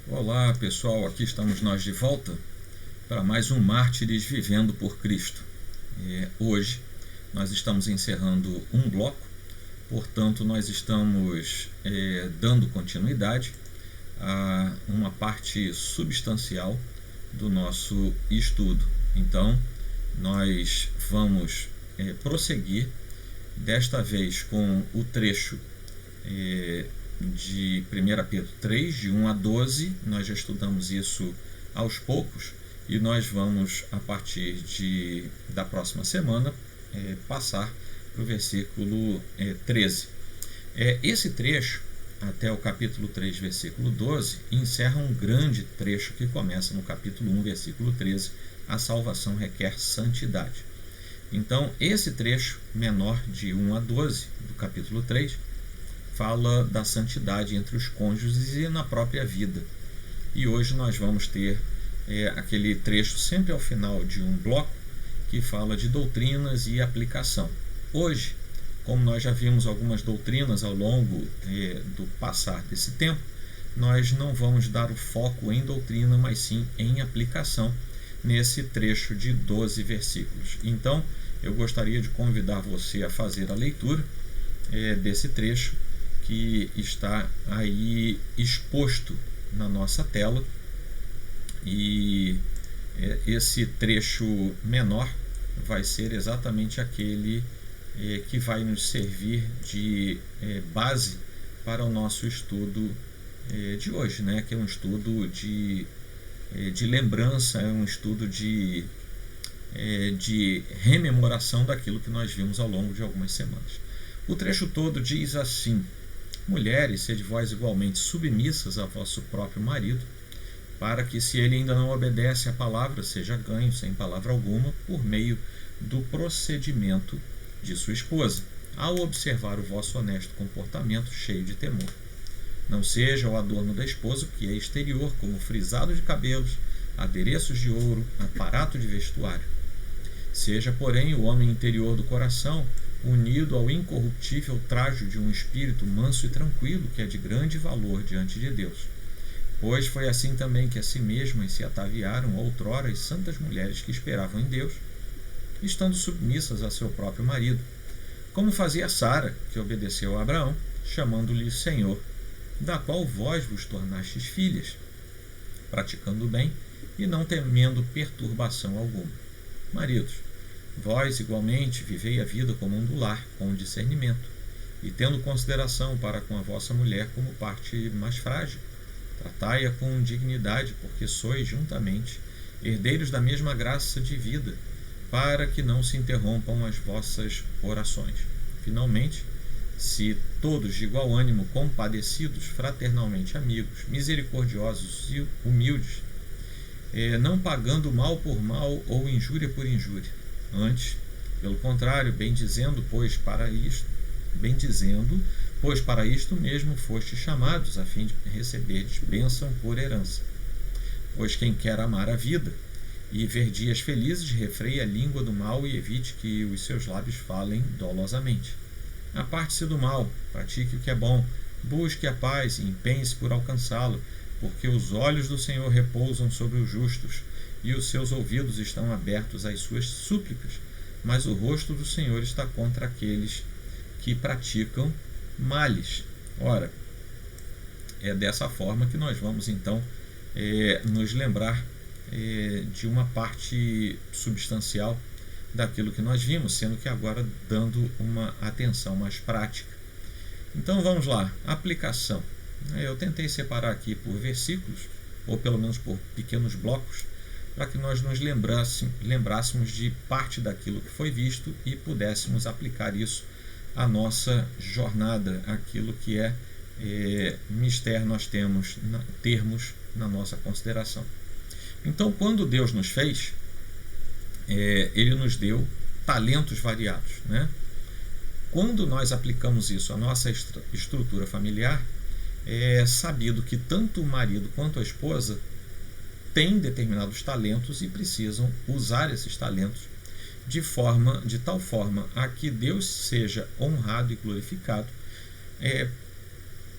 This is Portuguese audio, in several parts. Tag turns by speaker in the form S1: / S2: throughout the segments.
S1: Olá pessoal, aqui estamos nós de volta para mais um Mártires Vivendo por Cristo. Hoje nós estamos encerrando um bloco, portanto nós estamos dando continuidade a uma parte substancial do nosso estudo. Então nós vamos prosseguir, desta vez com o trecho de 1 Pedro 3, de 1 a 12, nós já estudamos isso aos poucos, e nós vamos, a partir da próxima semana, passar para o versículo 13. Esse trecho, até o capítulo 3, versículo 12, encerra um grande trecho que começa no capítulo 1, versículo 13, a salvação requer santidade. Então, esse trecho menor, de 1 a 12, do capítulo 3, fala da santidade entre os cônjuges e na própria vida. E hoje nós vamos ter aquele trecho sempre ao final de um bloco que fala de doutrinas e aplicação. Hoje, como nós já vimos algumas doutrinas ao longo do passar desse tempo, nós não vamos dar o foco em doutrina, mas sim em aplicação nesse trecho de 12 versículos. Então, eu gostaria de convidar você a fazer a leitura desse trecho que está aí exposto na nossa tela, e esse trecho menor vai ser exatamente aquele que vai nos servir de base para o nosso estudo de hoje, né? Que é um estudo de lembrança, é um estudo de rememoração daquilo que nós vimos ao longo de algumas semanas. O trecho todo diz assim: mulheres, sede vós igualmente submissas a vosso próprio marido, para que, se ele ainda não obedece à palavra, seja ganho sem palavra alguma por meio do procedimento de sua esposa, ao observar o vosso honesto comportamento cheio de temor. Não seja o adorno da esposa, que é exterior, como frisado de cabelos, adereços de ouro, aparato de vestuário. Seja, porém, o homem interior do coração, unido ao incorruptível trajo de um espírito manso e tranquilo, que é de grande valor diante de Deus. Pois foi assim também que a si mesmas se ataviaram outrora as santas mulheres que esperavam em Deus, estando submissas a seu próprio marido, como fazia Sara, que obedeceu a Abraão, chamando-lhe Senhor, da qual vós vos tornastes filhas, praticando o bem e não temendo perturbação alguma. Maridos, vós igualmente vivei a vida como um do lar, com discernimento, e tendo consideração para com a vossa mulher como parte mais frágil. Tratai-a com dignidade, porque sois juntamente herdeiros da mesma graça de vida, para que não se interrompam as vossas orações. Finalmente, se todos de igual ânimo, compadecidos, fraternalmente amigos, misericordiosos e humildes, não pagando mal por mal ou injúria por injúria, antes, pelo contrário, bendizendo, pois para isto mesmo fostes chamados, a fim de receberdes bênção por herança. Pois quem quer amar a vida e ver dias felizes, refreie a língua do mal e evite que os seus lábios falem dolosamente. Aparte-se do mal, pratique o que é bom, busque a paz e empenhe-se por alcançá-lo, porque os olhos do Senhor repousam sobre os justos, e os seus ouvidos estão abertos às suas súplicas, mas o rosto do Senhor está contra aqueles que praticam males. Ora, é dessa forma que nós vamos então nos lembrar de uma parte substancial daquilo que nós vimos, sendo que agora dando uma atenção mais prática. Então vamos lá, aplicação. Eu tentei separar aqui por versículos, ou pelo menos por pequenos blocos, para que nós nos lembrássemos de parte daquilo que foi visto e pudéssemos aplicar isso à nossa jornada, aquilo que mistério nós termos na nossa consideração. Então, quando Deus nos fez, Ele nos deu talentos variados, né? Quando nós aplicamos isso à nossa estrutura familiar, é sabido que tanto o marido quanto a esposa têm determinados talentos e precisam usar esses talentos de tal forma a que Deus seja honrado e glorificado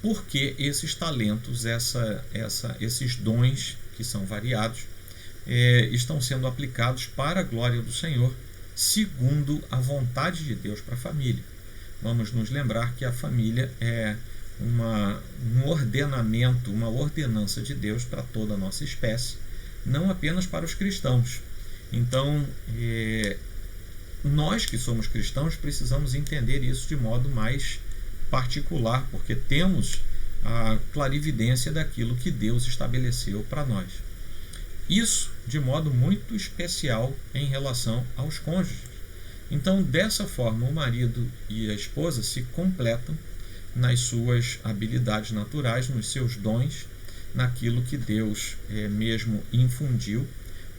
S1: porque esses talentos, esses dons que são variados, estão sendo aplicados para a glória do Senhor, segundo a vontade de Deus para a família. Vamos nos lembrar que a família é um ordenamento, uma ordenança de Deus para toda a nossa espécie, não apenas para os cristãos. Então, nós que somos cristãos precisamos entender isso de modo mais particular, porque temos a clarividência daquilo que Deus estabeleceu para nós. Isso de modo muito especial em relação aos cônjuges. Então, dessa forma, o marido e a esposa se completam nas suas habilidades naturais, nos seus dons, naquilo que Deus mesmo infundiu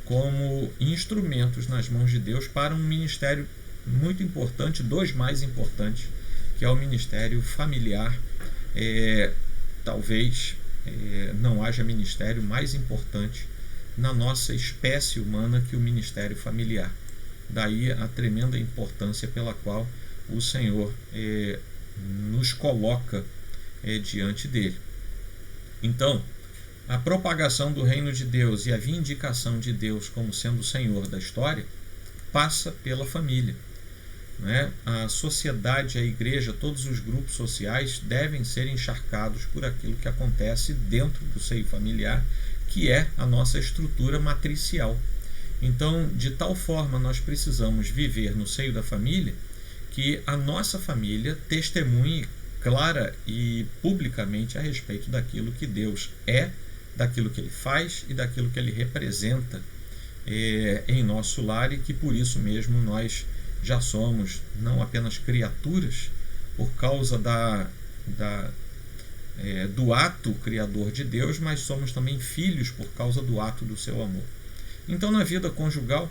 S1: como instrumentos nas mãos de Deus para um ministério muito importante, dos mais importantes, que é o ministério familiar. Talvez não haja ministério mais importante na nossa espécie humana que o ministério familiar. Daí a tremenda importância pela qual o Senhor nos coloca diante dele. Então, a propagação do reino de Deus e a vindicação de Deus como sendo o Senhor da história passa pela família. A sociedade, a igreja, todos os grupos sociais devem ser encharcados por aquilo que acontece dentro do seio familiar, que é a nossa estrutura matricial. Então, de tal forma, nós precisamos viver no seio da família que a nossa família testemunhe clara e publicamente a respeito daquilo que Deus é, daquilo que Ele faz e daquilo que Ele representa em nosso lar, e que por isso mesmo nós já somos não apenas criaturas por causa do ato criador de Deus, mas somos também filhos por causa do ato do seu amor. Então, na vida conjugal,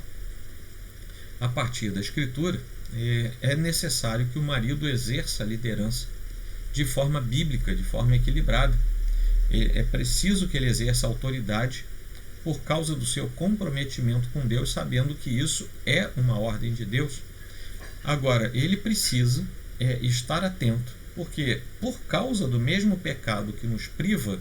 S1: a partir da Escritura, é necessário que o marido exerça a liderança de forma bíblica, de forma equilibrada. É preciso que ele exerça autoridade por causa do seu comprometimento com Deus, sabendo que isso é uma ordem de Deus. Agora, ele precisa estar atento, porque por causa do mesmo pecado que nos priva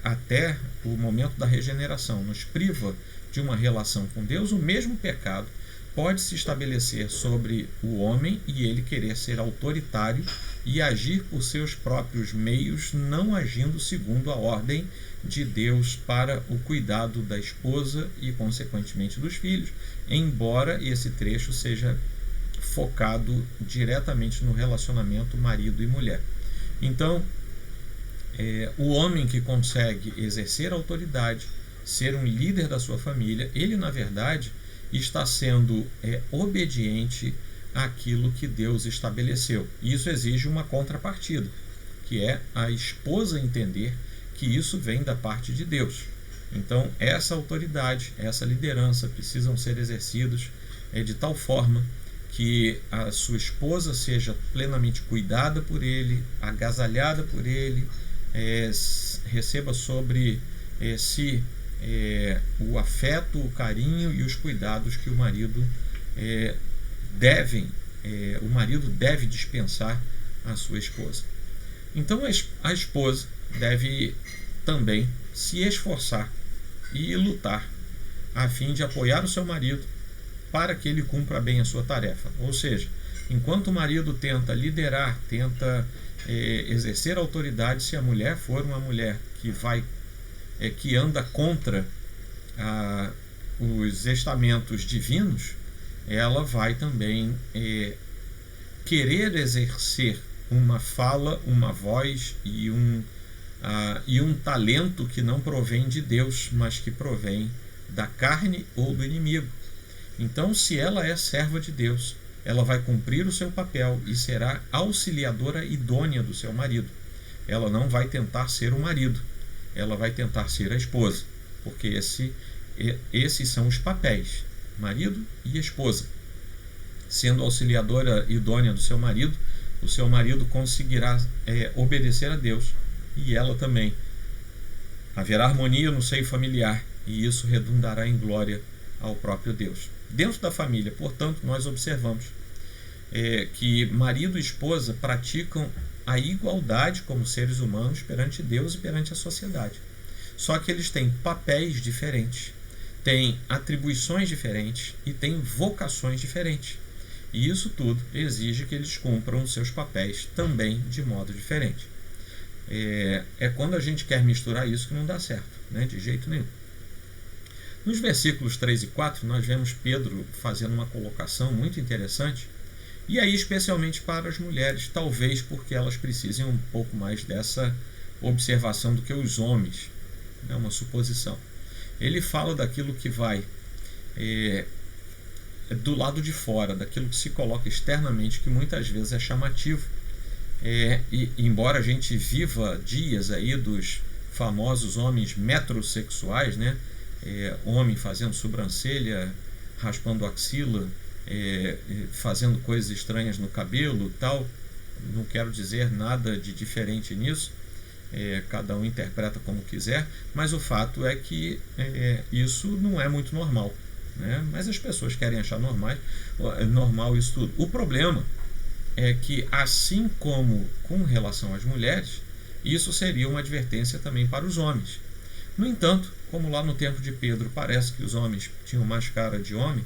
S1: até o momento da regeneração, nos priva de uma relação com Deus, o mesmo pecado pode se estabelecer sobre o homem e ele querer ser autoritário e agir por seus próprios meios, não agindo segundo a ordem de Deus para o cuidado da esposa e, consequentemente, dos filhos, embora esse trecho seja focado diretamente no relacionamento marido e mulher. Então, o homem que consegue exercer autoridade, ser um líder da sua família, ele, na verdade, está sendo obediente àquilo que Deus estabeleceu. Isso exige uma contrapartida, que é a esposa entender que isso vem da parte de Deus. Então, essa autoridade, essa liderança precisam ser exercidos de tal forma que a sua esposa seja plenamente cuidada por ele, agasalhada por ele, receba sobre si o afeto, o carinho e os cuidados que o marido deve dispensar à sua esposa. Então a esposa deve também se esforçar e lutar a fim de apoiar o seu marido para que ele cumpra bem a sua tarefa. Ou seja, enquanto o marido tenta liderar, tenta exercer autoridade, se a mulher for uma mulher que anda contra os estamentos divinos, ela vai também querer exercer uma fala, uma voz e um talento que não provém de Deus, mas que provém da carne ou do inimigo. Então, se ela é serva de Deus, ela vai cumprir o seu papel e será auxiliadora idônea do seu marido. Ela não vai tentar ser o marido, ela vai tentar ser a esposa, porque esses são os papéis, marido e esposa. Sendo auxiliadora idônea do seu marido, o seu marido conseguirá obedecer a Deus, e ela também. Haverá harmonia no seio familiar, e isso redundará em glória ao próprio Deus. Dentro da família, portanto, nós observamos que marido e esposa praticam a igualdade como seres humanos perante Deus e perante a sociedade. Só que eles têm papéis diferentes, têm atribuições diferentes e têm vocações diferentes. E isso tudo exige que eles cumpram os seus papéis também de modo diferente. É quando a gente quer misturar isso que não dá certo, né? De jeito nenhum. Nos versículos 3 e 4, nós vemos Pedro fazendo uma colocação muito interessante, e aí especialmente para as mulheres, talvez porque elas precisem um pouco mais dessa observação do que os homens. É uma suposição. Ele fala daquilo que vai do lado de fora, daquilo que se coloca externamente, que muitas vezes é chamativo. E embora a gente viva dias aí dos famosos homens metrosexuais, né? Homem fazendo sobrancelha, raspando axila, fazendo coisas estranhas no cabelo, tal. Não quero dizer nada de diferente nisso. Cada um interpreta como quiser, mas o fato é que isso não é muito normal, né? Mas as pessoas querem achar normal isso tudo. O problema é que, assim como com relação às mulheres, isso seria uma advertência também para os homens. No entanto, como lá no tempo de Pedro parece que os homens tinham mais cara de homem,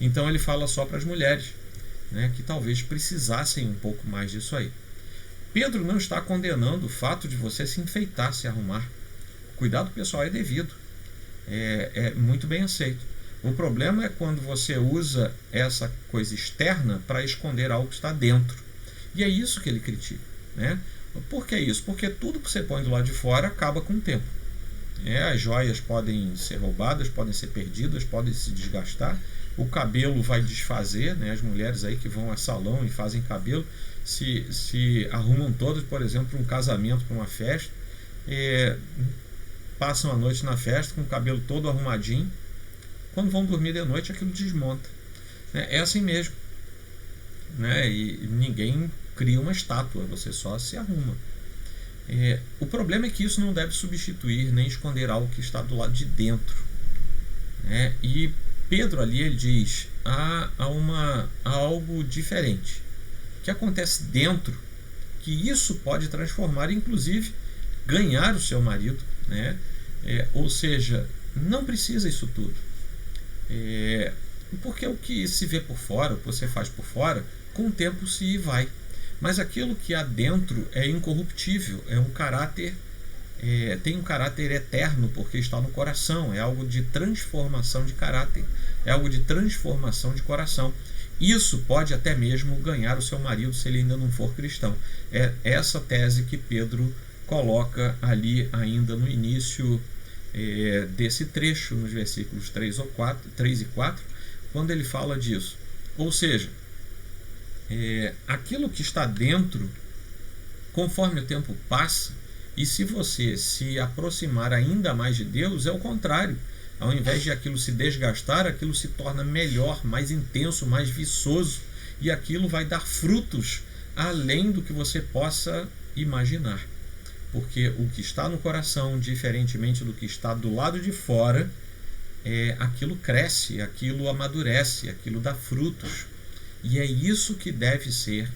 S1: então ele fala só para as mulheres, né, que talvez precisassem um pouco mais disso aí. Pedro não está condenando o fato de você se enfeitar, se arrumar. O cuidado pessoal é devido, é muito bem aceito. O problema é quando você usa essa coisa externa para esconder algo que está dentro. E é isso que ele critica, né? Por que isso? Porque tudo que você põe do lado de fora acaba com o tempo. As joias podem ser roubadas, podem ser perdidas, podem se desgastar. O cabelo vai desfazer, né? As mulheres aí que vão a salão e fazem cabelo se arrumam todas, por exemplo, para um casamento, para uma festa, passam a noite na festa com o cabelo todo arrumadinho. Quando vão dormir de noite, aquilo desmonta. É assim mesmo, né? E ninguém cria uma estátua, você só se arruma. O problema é que isso não deve substituir nem esconder algo que está do lado de dentro, né? E Pedro ali ele diz há algo diferente que acontece dentro, que isso pode transformar, inclusive ganhar o seu marido, né? Ou seja, não precisa isso tudo. Porque o que se vê por fora, o que você faz por fora, com o tempo se vai. Mas aquilo que há dentro é incorruptível, é um caráter, tem um caráter eterno, porque está no coração, é algo de transformação de caráter, é algo de transformação de coração. Isso pode até mesmo ganhar o seu marido se ele ainda não for cristão. É essa tese que Pedro coloca ali ainda no início desse trecho, nos versículos 3 e 4, quando ele fala disso. Ou seja, aquilo que está dentro, conforme o tempo passa, e se você se aproximar ainda mais de Deus, é o contrário. Ao invés de aquilo se desgastar, aquilo se torna melhor, mais intenso, mais viçoso, e aquilo vai dar frutos além do que você possa imaginar. Porque o que está no coração, diferentemente do que está do lado de fora, aquilo cresce, aquilo amadurece, aquilo dá frutos. E é isso que deve ser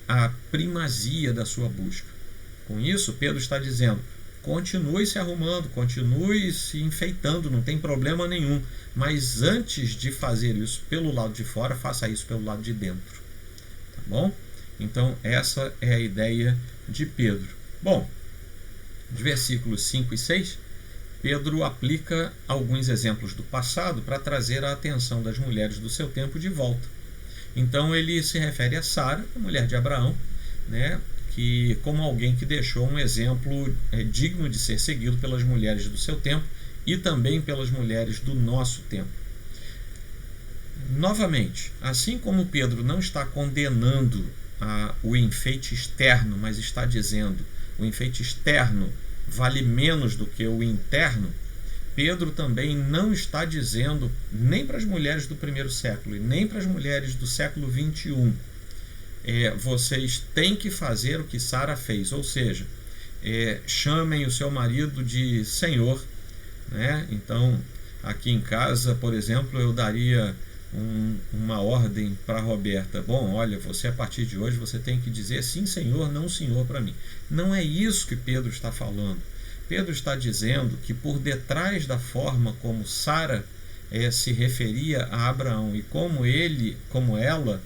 S1: a primazia da sua busca. Com isso, Pedro está dizendo: continue se arrumando, continue se enfeitando, não tem problema nenhum. Mas antes de fazer isso pelo lado de fora, faça isso pelo lado de dentro. Tá bom? Então, essa é a ideia de Pedro. Bom, de versículos 5 e 6, Pedro aplica alguns exemplos do passado para trazer a atenção das mulheres do seu tempo de volta. Então, ele se refere a Sara, a mulher de Abraão, né, que como alguém que deixou um exemplo digno de ser seguido pelas mulheres do seu tempo e também pelas mulheres do nosso tempo. Novamente, assim como Pedro não está condenando o enfeite externo, mas está dizendo o enfeite externo vale menos do que o interno, Pedro também não está dizendo nem para as mulheres do primeiro século e nem para as mulheres do século 21 vocês têm que fazer o que Sara fez, ou seja, chamem o seu marido de Senhor, né? Então, aqui em casa, por exemplo, eu daria uma ordem para Roberta: bom, olha, você a partir de hoje você tem que dizer sim, senhor, não, senhor, para mim. Não é isso que Pedro está falando. Pedro está dizendo que por detrás da forma como Sara se referia a Abraão e como ela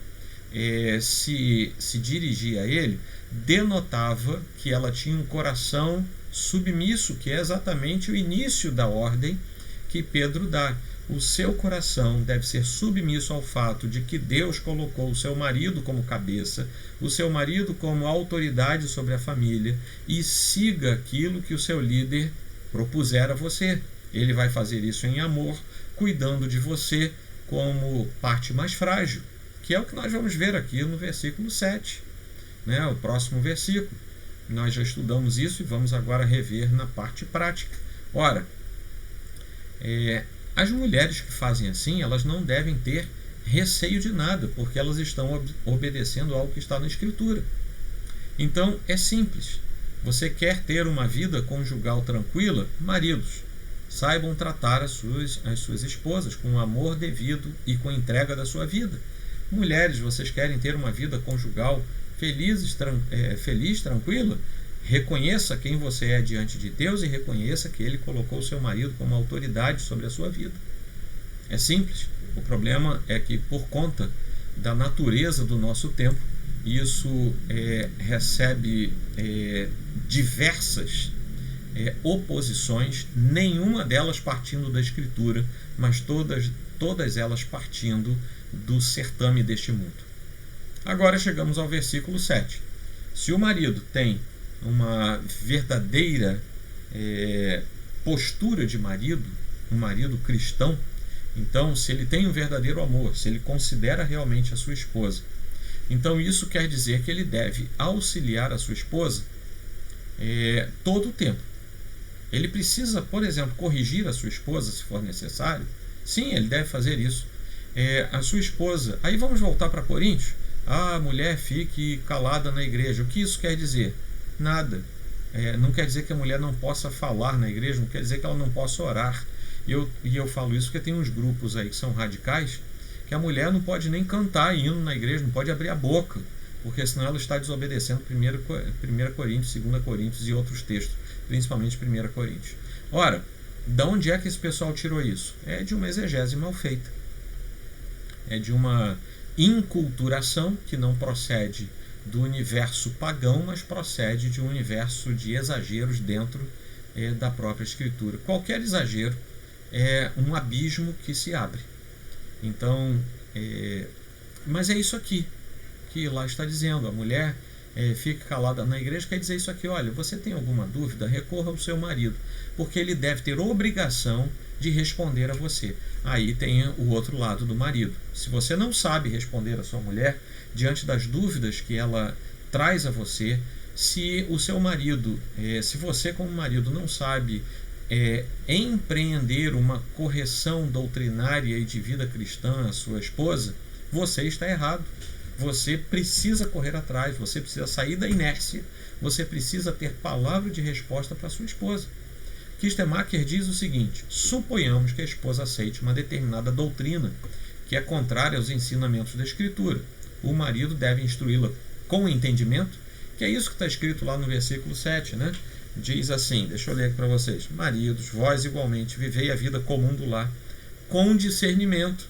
S1: se dirigia a ele, denotava que ela tinha um coração submisso, que é exatamente o início da ordem que Pedro dá. O seu coração deve ser submisso ao fato de que Deus colocou o seu marido como cabeça, o seu marido como autoridade sobre a família, e siga aquilo que o seu líder propuser a você. Ele vai fazer isso em amor, cuidando de você como parte mais frágil, que é o que nós vamos ver aqui no versículo 7, né? O próximo versículo. Nós já estudamos isso e vamos agora rever na parte prática. Ora, as mulheres que fazem assim, elas não devem ter receio de nada, porque elas estão obedecendo ao que está na Escritura. Então, é simples. Você quer ter uma vida conjugal tranquila? Maridos, saibam tratar as suas esposas com o amor devido e com a entrega da sua vida. Mulheres, vocês querem ter uma vida conjugal feliz, tranquila? Reconheça quem você é diante de Deus e reconheça que Ele colocou o seu marido como autoridade sobre a sua vida. É simples. O problema é que, por conta da natureza do nosso tempo, isso recebe diversas oposições, nenhuma delas partindo da Escritura, mas todas elas partindo do certame deste mundo. Agora chegamos ao versículo 7. Se o marido tem uma verdadeira postura de marido, um marido cristão, então, se ele tem um verdadeiro amor, se ele considera realmente a sua esposa, então isso quer dizer que ele deve auxiliar a sua esposa todo o tempo. Ele precisa, por exemplo, corrigir a sua esposa se for necessário. Sim, ele deve fazer isso. A sua esposa, aí vamos voltar para Coríntios. A mulher fique calada na igreja. O que isso quer dizer? Nada. Não quer dizer que a mulher não possa falar na igreja, não quer dizer que ela não possa orar. E eu falo isso porque tem uns grupos aí que são radicais, que a mulher não pode nem cantar hino na igreja, não pode abrir a boca, porque senão ela está desobedecendo 1 Coríntios, 2 Coríntios e outros textos, principalmente 1 Coríntios. Ora, de onde é que esse pessoal tirou isso? É de uma exegese mal feita. É de uma inculturação que não procede do universo pagão, mas procede de um universo de exageros dentro da própria Escritura. Qualquer exagero é um abismo que se abre. Então, mas é isso aqui que lá está dizendo. A mulher fica calada na igreja, quer dizer isso aqui: olha, você tem alguma dúvida? Recorra ao seu marido, porque ele deve ter obrigação de responder a você. Aí tem o outro lado do marido. Se você não sabe responder a sua mulher diante das dúvidas que ela traz a você, se o seu marido, se você como marido não sabe empreender uma correção doutrinária e de vida cristã à sua esposa, você está errado. Você precisa correr atrás, você precisa sair da inércia, você precisa ter palavra de resposta para sua esposa. Kistemacher diz o seguinte: suponhamos que a esposa aceite uma determinada doutrina que é contrária aos ensinamentos da Escritura. O marido deve instruí-la com entendimento, que é isso que está escrito lá no versículo 7, né? Diz assim, deixa eu ler aqui para vocês: maridos, vós igualmente vivei a vida comum do lar com discernimento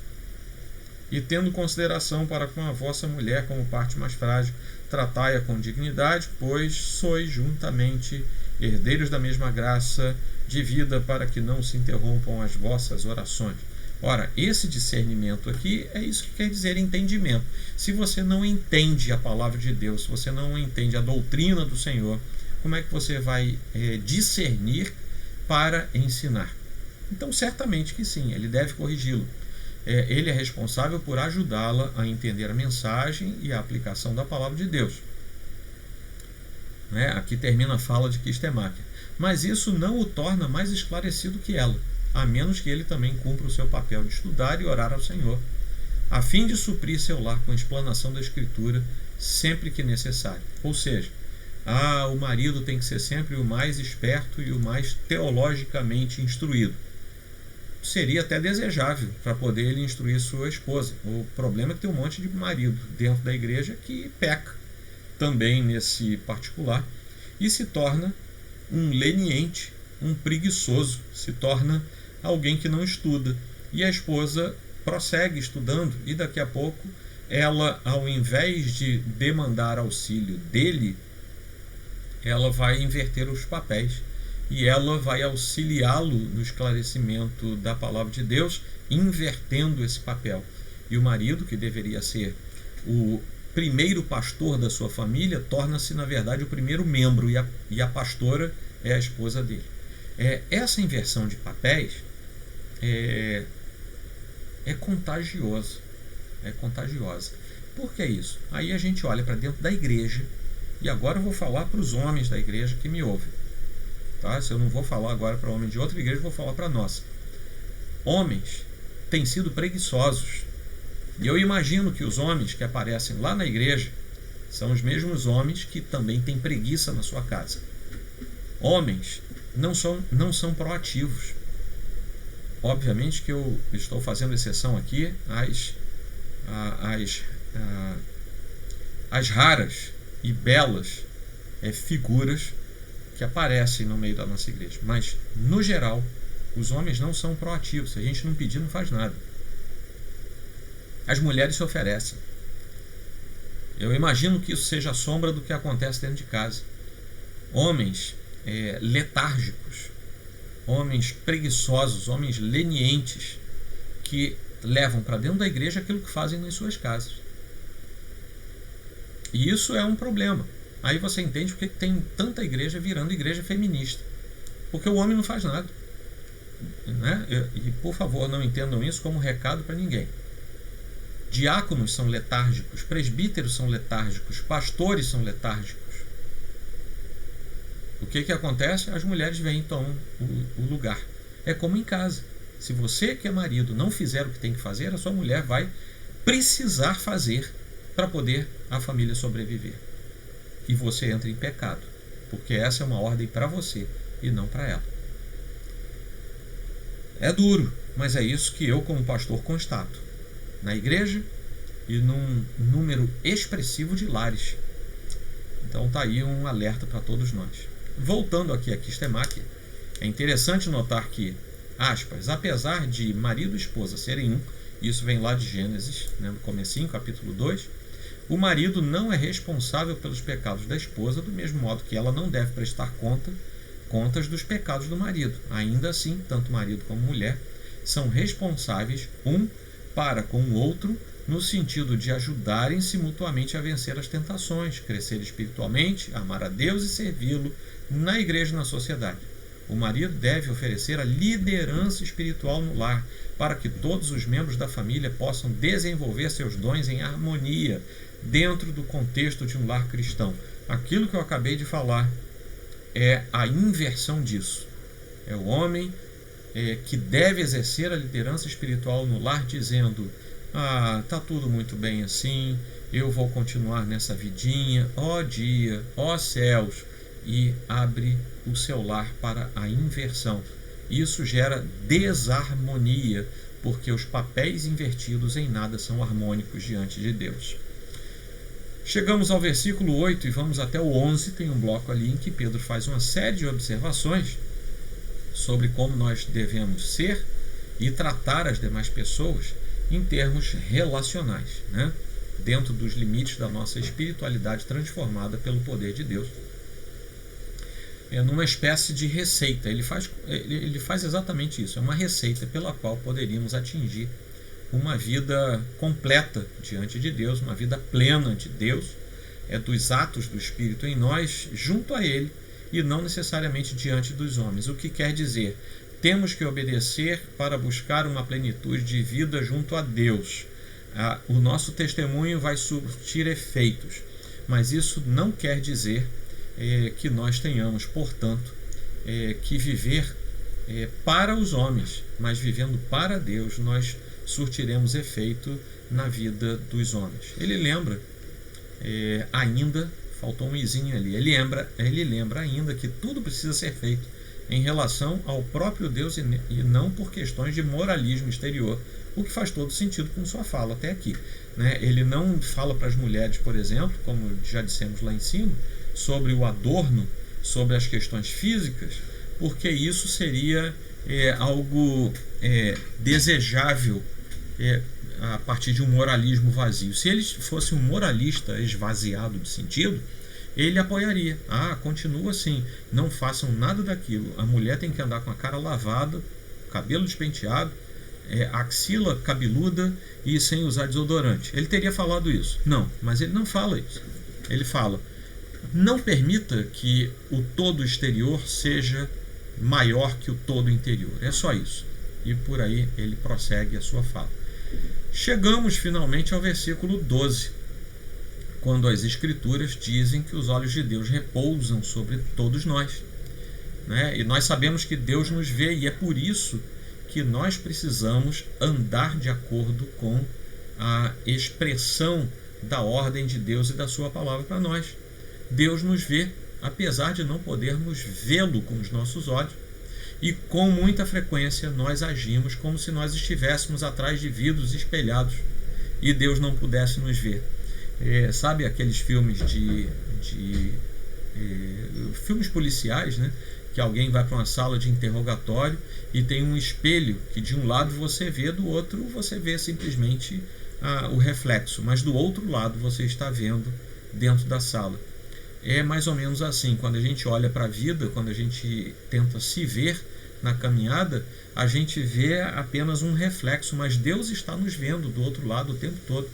S1: e tendo consideração para com a vossa mulher como parte mais frágil, tratai-a com dignidade, pois sois juntamente herdeiros da mesma graça de vida, para que não se interrompam as vossas orações. Ora, esse discernimento aqui é isso que quer dizer entendimento. Se você não entende a palavra de Deus, se você não entende a doutrina do Senhor, como é que você vai discernir para ensinar? Então, certamente que sim, ele deve corrigi-lo. Ele é responsável por ajudá-la a entender a mensagem e a aplicação da palavra de Deus. Aqui termina a fala de Kistemacher. Mas isso não o torna mais esclarecido que ela, a menos que ele também cumpra o seu papel de estudar e orar ao Senhor, a fim de suprir seu lar com a explanação da Escritura sempre que necessário. Ou seja, o marido tem que ser sempre o mais esperto e o mais teologicamente instruído. seria até desejável para poder ele instruir sua esposa. O problema é que tem um monte de marido dentro da igreja que peca também nesse particular e se torna um leniente, um preguiçoso, se torna alguém que não estuda. E a esposa prossegue estudando e daqui a pouco ela, ao invés de demandar auxílio dele, ela vai inverter os papéis e ela vai auxiliá-lo no esclarecimento da palavra de Deus, invertendo esse papel. E o marido, que deveria ser o primeiro pastor da sua família, torna-se, na verdade, o primeiro membro, e a pastora é a esposa dele. Essa inversão de papéis é contagiosa. É contagiosa. Por que isso? Aí a gente olha para dentro da igreja, e agora eu vou falar para os homens da igreja que me ouvem. Tá? Se eu não vou falar agora para homem de outra igreja, eu vou falar para nós. Homens têm sido preguiçosos. E eu imagino que os homens que aparecem lá na igreja são os mesmos homens que também têm preguiça na sua casa. Homens não são proativos. Obviamente que eu estou fazendo exceção aqui às raras e belas figuras que aparecem no meio da nossa igreja. Mas, no geral, os homens não são proativos. Se a gente não pedir, não faz nada. As mulheres se oferecem. Eu imagino que isso seja a sombra do que acontece dentro de casa. Homens letárgicos, homens preguiçosos, homens lenientes, que levam para dentro da igreja aquilo que fazem nas suas casas. E isso é um problema. Aí você entende porque tem tanta igreja virando igreja feminista. Porque o homem não faz nada. Né? E, por favor, não entendam isso como recado para ninguém. Diáconos são letárgicos, presbíteros são letárgicos, pastores são letárgicos. O que acontece? As mulheres vêm e tomam o lugar. É como em casa. Se você, que é marido, não fizer o que tem que fazer, a sua mulher vai precisar fazer para poder a família sobreviver. E você entra em pecado, porque essa é uma ordem para você e não para ela. É duro, mas é isso que eu, como pastor, constato na igreja e num número expressivo de lares. Então está aí um alerta para todos nós. Voltando aqui a Quistemáquia, é interessante notar que, aspas, apesar de marido e esposa serem um, isso vem lá de Gênesis, né, no comecinho, capítulo 2, o marido não é responsável pelos pecados da esposa, do mesmo modo que ela não deve prestar contas dos pecados do marido. Ainda assim, tanto marido como mulher são responsáveis um para com o outro, no sentido de ajudarem-se mutuamente a vencer as tentações, crescer espiritualmente, amar a Deus e servi-lo na igreja e na sociedade. O marido deve oferecer a liderança espiritual no lar, para que todos os membros da família possam desenvolver seus dons em harmonia, dentro do contexto de um lar cristão. Aquilo que eu acabei de falar é a inversão disso. É o homem que deve exercer a liderança espiritual no lar, dizendo: tá tudo muito bem assim, eu vou continuar nessa vidinha, ó dia, ó céus, e abre o seu lar para a inversão. Isso gera desarmonia, porque os papéis invertidos em nada são harmônicos diante de Deus. Chegamos ao versículo 8 e vamos até o 11, tem um bloco ali em que Pedro faz uma série de observações sobre como nós devemos ser e tratar as demais pessoas em termos relacionais, né? Dentro dos limites da nossa espiritualidade transformada pelo poder de Deus. Numa espécie de receita. Ele faz exatamente isso, é uma receita pela qual poderíamos atingir uma vida completa diante de Deus, uma vida plena de Deus, dos atos do Espírito em nós, junto a Ele, e não necessariamente diante dos homens. O que quer dizer? Temos que obedecer para buscar uma plenitude de vida junto a Deus. O nosso testemunho vai surtir efeitos, mas isso não quer dizer que nós tenhamos, portanto, que viver para os homens, mas vivendo para Deus, nós surtiremos efeito na vida dos homens. Ele lembra ainda, faltou um izinho ali, ele lembra ainda que tudo precisa ser feito em relação ao próprio Deus e não por questões de moralismo exterior, o que faz todo sentido com sua fala até aqui. Né? Ele não fala para as mulheres, por exemplo, como já dissemos lá em cima, sobre o adorno, sobre as questões físicas, porque isso seria algo desejável a partir de um moralismo vazio. Se ele fosse um moralista esvaziado de sentido, ele apoiaria. Continua assim, não façam nada daquilo. A mulher tem que andar com a cara lavada, cabelo despenteado, axila cabeluda e sem usar desodorante. Ele teria falado isso. Não, mas ele não fala isso. Ele fala, não permita que o todo exterior seja maior que o todo interior. É só isso. E por aí ele prossegue a sua fala. Chegamos finalmente ao versículo 12, quando as Escrituras dizem que os olhos de Deus repousam sobre todos nós. Né? E nós sabemos que Deus nos vê, e é por isso que nós precisamos andar de acordo com a expressão da ordem de Deus e da sua palavra para nós. Deus nos vê, apesar de não podermos vê-lo com os nossos olhos, e com muita frequência nós agimos como se nós estivéssemos atrás de vidros espelhados e Deus não pudesse nos ver. Sabe aqueles filmes filmes policiais, né? Que alguém vai para uma sala de interrogatório e tem um espelho que de um lado você vê, do outro você vê simplesmente o reflexo, mas do outro lado você está vendo dentro da sala. É mais ou menos assim, quando a gente olha para a vida, quando a gente tenta se ver na caminhada, a gente vê apenas um reflexo, mas Deus está nos vendo do outro lado o tempo todo.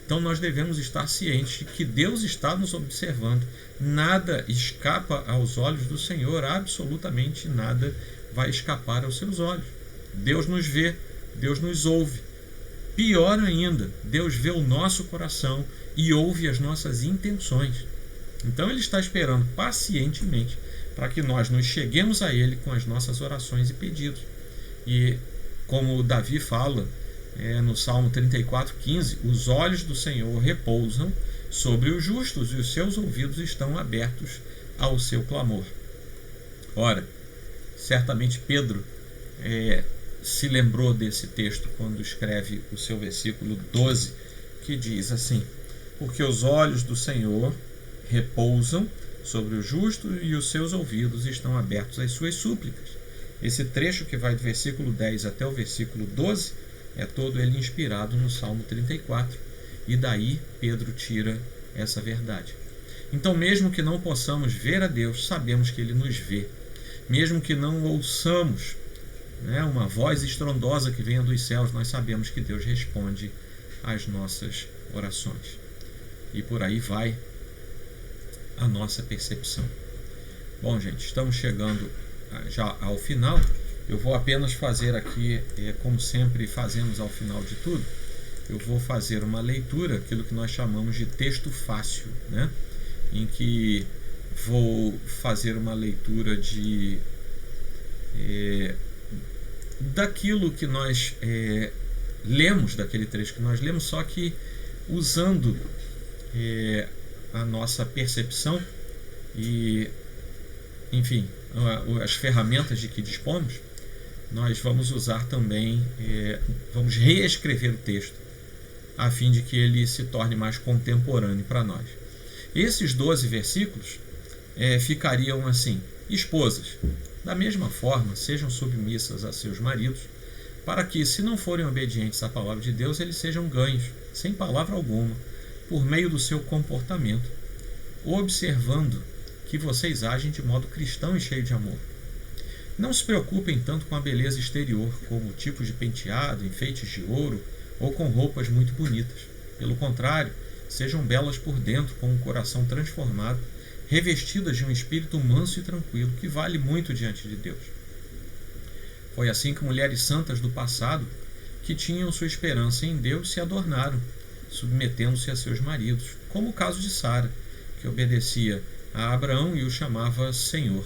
S1: Então nós devemos estar cientes de que Deus está nos observando. Nada escapa aos olhos do Senhor, absolutamente nada vai escapar aos seus olhos. Deus nos vê, Deus nos ouve. Pior ainda, Deus vê o nosso coração e ouve as nossas intenções. Então ele está esperando pacientemente para que nós nos cheguemos a ele com as nossas orações e pedidos. E como Davi fala no Salmo 34:15, os olhos do Senhor repousam sobre os justos e os seus ouvidos estão abertos ao seu clamor. Ora, certamente Pedro se lembrou desse texto quando escreve o seu versículo 12, que diz assim: porque os olhos do Senhor repousam sobre o justo e os seus ouvidos estão abertos às suas súplicas. Esse trecho que vai do versículo 10 até o versículo 12 é todo ele inspirado no Salmo 34, e daí Pedro tira essa verdade. Então, mesmo que não possamos ver a Deus, sabemos que ele nos vê. Mesmo que não ouçamos uma voz estrondosa que venha dos céus, nós sabemos que Deus responde às nossas orações. E por aí vai a nossa percepção. Bom, gente, estamos chegando já ao final. Eu vou apenas fazer aqui, como sempre fazemos ao final de tudo, eu vou fazer uma leitura, aquilo que nós chamamos de texto fácil, né? Em que vou fazer uma leitura daquilo que nós lemos, daquele trecho que nós lemos, só que usando a nossa percepção e, enfim, as ferramentas de que dispomos. Nós vamos usar também, vamos reescrever o texto, a fim de que ele se torne mais contemporâneo para nós. Esses 12 versículos ficariam assim: esposas, da mesma forma, sejam submissas a seus maridos, para que, se não forem obedientes à palavra de Deus, eles sejam ganhos, sem palavra alguma, por meio do seu comportamento, observando que vocês agem de modo cristão e cheio de amor. Não se preocupem tanto com a beleza exterior, como tipos de penteado, enfeites de ouro ou com roupas muito bonitas. Pelo contrário, sejam belas por dentro, com um coração transformado, revestidas de um espírito manso e tranquilo, que vale muito diante de Deus. Foi assim que mulheres santas do passado, que tinham sua esperança em Deus, se adornaram, submetendo-se a seus maridos, como o caso de Sara, que obedecia a Abraão e o chamava Senhor.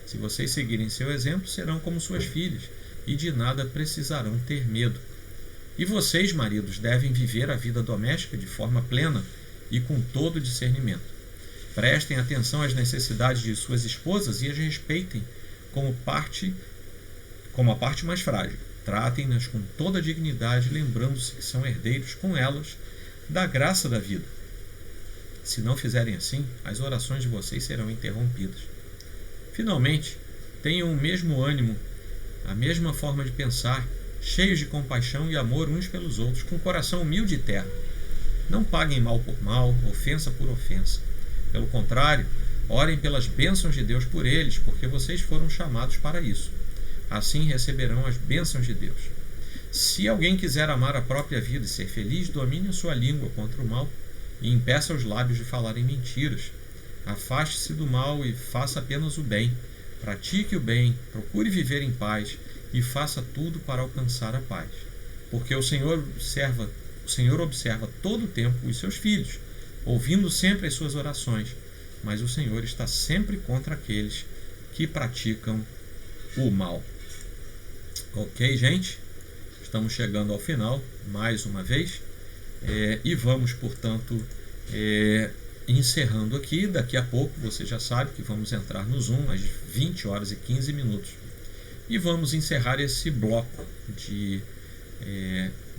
S1: Se vocês seguirem seu exemplo, serão como suas filhas, e de nada precisarão ter medo. E vocês, maridos, devem viver a vida doméstica de forma plena e com todo discernimento. Prestem atenção às necessidades de suas esposas e as respeitem, como a parte mais frágil. Tratem-nas com toda a dignidade, lembrando-se que são herdeiros com elas da graça da vida. Se não fizerem assim, as orações de vocês serão interrompidas. Finalmente, tenham o mesmo ânimo, a mesma forma de pensar, cheios de compaixão e amor uns pelos outros, com coração humilde e terno. Não paguem mal por mal, ofensa por ofensa. Pelo contrário, orem pelas bênçãos de Deus por eles, porque vocês foram chamados para isso. Assim receberão as bênçãos de Deus. Se alguém quiser amar a própria vida e ser feliz, domine a sua língua contra o mal e impeça os lábios de falarem mentiras. Afaste-se do mal e faça apenas o bem. Pratique o bem, procure viver em paz e faça tudo para alcançar a paz. Porque o Senhor observa todo o tempo os seus filhos, ouvindo sempre as suas orações, mas o Senhor está sempre contra aqueles que praticam o mal. Ok, gente? Estamos chegando ao final, mais uma vez, e vamos, portanto, encerrando aqui. Daqui a pouco, você já sabe que vamos entrar no Zoom às 20 horas e 15 minutos. E vamos encerrar esse bloco de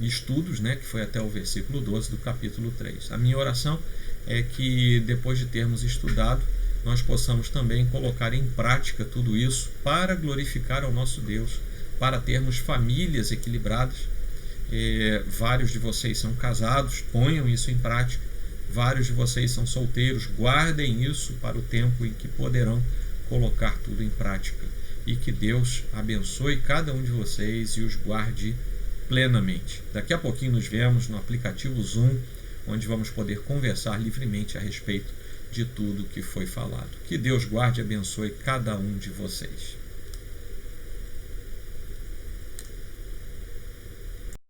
S1: estudos, né, que foi até o versículo 12 do capítulo 3. A minha oração é que, depois de termos estudado, nós possamos também colocar em prática tudo isso para glorificar ao nosso Deus, para termos famílias equilibradas. Vários de vocês são casados, ponham isso em prática. Vários de vocês são solteiros, guardem isso para o tempo em que poderão colocar tudo em prática. E que Deus abençoe cada um de vocês e os guarde plenamente. Daqui a pouquinho nos vemos no aplicativo Zoom, onde vamos poder conversar livremente a respeito de tudo que foi falado. Que Deus guarde e abençoe cada um de vocês.